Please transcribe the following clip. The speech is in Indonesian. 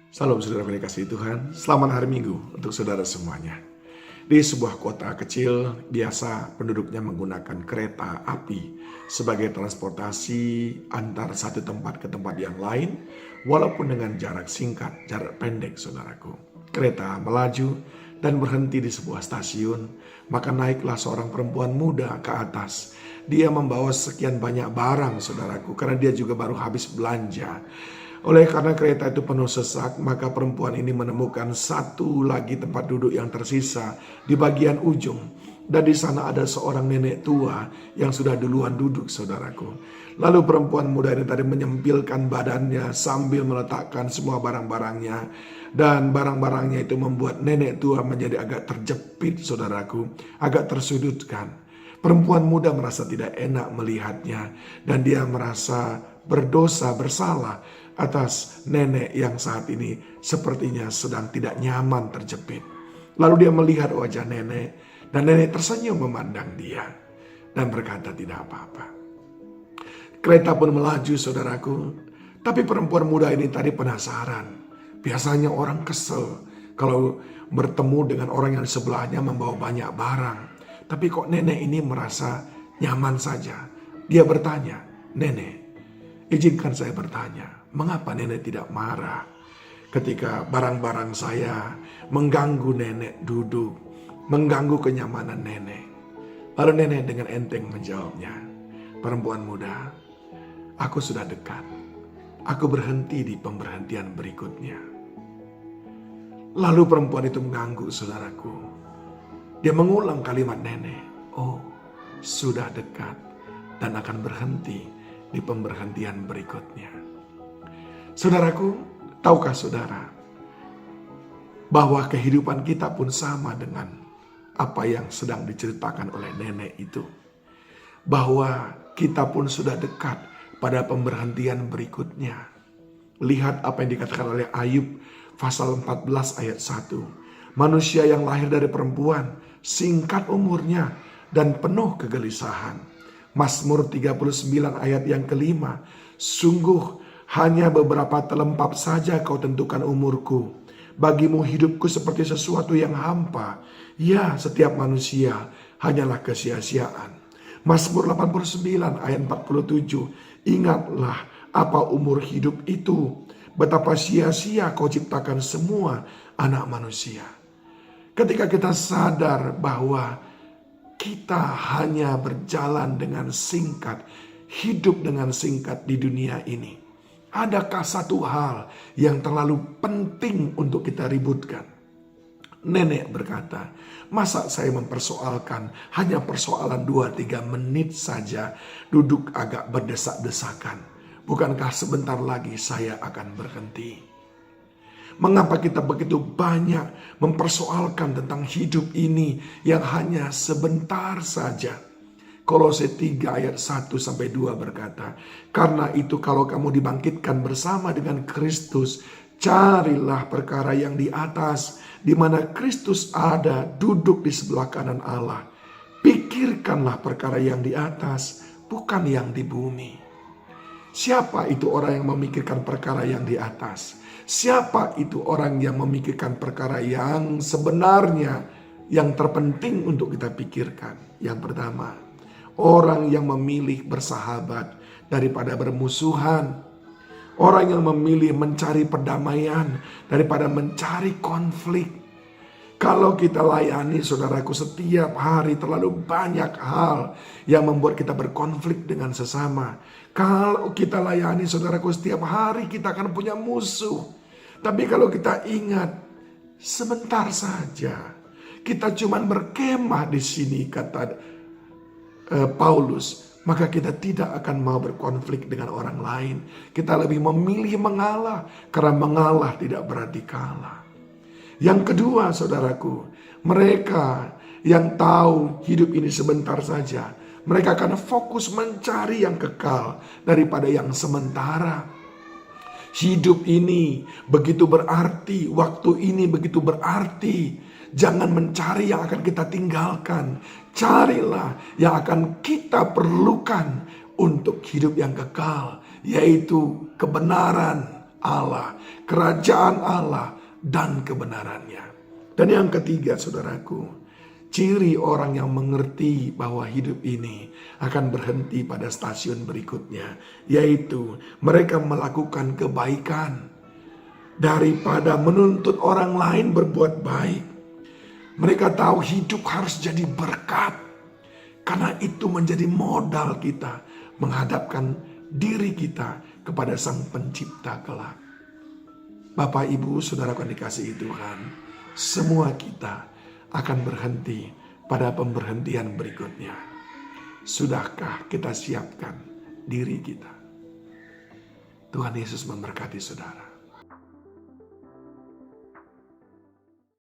Salam saudara yang dikasihi Tuhan, selamat hari Minggu untuk saudara semuanya. Di sebuah kota kecil, biasa penduduknya menggunakan kereta api sebagai transportasi antar satu tempat ke tempat yang lain, walaupun dengan jarak singkat, jarak pendek saudaraku. Kereta melaju dan berhenti di sebuah stasiun, maka naiklah seorang perempuan muda ke atas. Dia membawa sekian banyak barang saudaraku, karena dia juga baru habis belanja. Oleh karena kereta itu penuh sesak, maka perempuan ini menemukan satu lagi tempat duduk yang tersisa di bagian ujung. Dan di sana ada seorang nenek tua yang sudah duluan duduk, saudaraku. Lalu perempuan muda ini tadi menyempilkan badannya sambil meletakkan semua barang-barangnya. Dan barang-barangnya itu membuat nenek tua menjadi agak terjepit, saudaraku, agak tersudutkan. Perempuan muda merasa tidak enak melihatnya dan dia merasa berdosa, bersalah atas nenek yang saat ini sepertinya sedang tidak nyaman terjepit. Lalu dia melihat wajah nenek dan nenek tersenyum memandang dia dan berkata tidak apa-apa. Kereta pun melaju, saudaraku, tapi perempuan muda ini tadi penasaran. Biasanya orang kesel kalau bertemu dengan orang yang di sebelahnya membawa banyak barang. Tapi kok nenek ini merasa nyaman saja. Dia bertanya, "Nenek, izinkan saya bertanya, mengapa nenek tidak marah ketika barang-barang saya mengganggu nenek duduk, mengganggu kenyamanan nenek?" Lalu nenek dengan enteng menjawabnya, "Perempuan muda, aku sudah dekat. Aku berhenti di pemberhentian berikutnya." Lalu perempuan itu mengangguk, saudaraku. Dia mengulang kalimat nenek, "Oh, sudah dekat dan akan berhenti di pemberhentian berikutnya." Saudaraku, tahukah saudara bahwa kehidupan kita pun sama dengan apa yang sedang diceritakan oleh nenek itu? Bahwa kita pun sudah dekat pada pemberhentian berikutnya. Lihat apa yang dikatakan oleh Ayub pasal 14 ayat 1. Manusia yang lahir dari perempuan, singkat umurnya dan penuh kegelisahan. Mazmur 39 ayat yang kelima. Sungguh hanya beberapa telempap saja kau tentukan umurku. Bagimu hidupku seperti sesuatu yang hampa. Ya, setiap manusia hanyalah kesia-siaan. Mazmur 89 ayat 47. Ingatlah apa umur hidup itu. Betapa sia-sia kau ciptakan semua anak manusia. Ketika kita sadar bahwa kita hanya berjalan dengan singkat, hidup dengan singkat di dunia ini, adakah satu hal yang terlalu penting untuk kita ributkan? Nenek berkata, "Masa saya mempersoalkan hanya persoalan 2-3 menit saja, duduk agak berdesak-desakan. Bukankah sebentar lagi saya akan berhenti?" Mengapa kita begitu banyak mempersoalkan tentang hidup ini yang hanya sebentar saja? Kolose 3 ayat 1-2 berkata, "Karena itu kalau kamu dibangkitkan bersama dengan Kristus, carilah perkara yang di atas, di mana Kristus ada duduk di sebelah kanan Allah. Pikirkanlah perkara yang di atas, bukan yang di bumi." Siapa itu orang yang memikirkan perkara yang di atas? Siapa itu orang yang memikirkan perkara yang sebenarnya, yang terpenting untuk kita pikirkan? Yang pertama, orang yang memilih bersahabat daripada bermusuhan. Orang yang memilih mencari perdamaian daripada mencari konflik. Kalau kita layani, saudaraku, setiap hari terlalu banyak hal yang membuat kita berkonflik dengan sesama. Kalau kita layani, saudaraku, setiap hari kita akan punya musuh. Tapi kalau kita ingat, sebentar saja. Kita cuma berkemah di sini, kata Paulus. Maka kita tidak akan mau berkonflik dengan orang lain. Kita lebih memilih mengalah, karena mengalah tidak berarti kalah. Yang kedua, saudaraku, mereka yang tahu hidup ini sebentar saja, mereka akan fokus mencari yang kekal daripada yang sementara. Hidup ini begitu berarti, waktu ini begitu berarti. Jangan mencari yang akan kita tinggalkan. Carilah yang akan kita perlukan untuk hidup yang kekal, yaitu kebenaran, Allah, kerajaan Allah, dan kebenarannya. Dan yang ketiga, saudaraku, ciri orang yang mengerti bahwa hidup ini akan berhenti pada stasiun berikutnya, yaitu mereka melakukan kebaikan daripada menuntut orang lain berbuat baik. Mereka tahu hidup harus jadi berkat, karena itu menjadi modal kita menghadapkan diri kita kepada Sang Pencipta kelak. Bapak, Ibu, Saudara yang dikasihi Tuhan, semua kita akan berhenti pada pemberhentian berikutnya. Sudahkah kita siapkan diri kita? Tuhan Yesus memberkati saudara.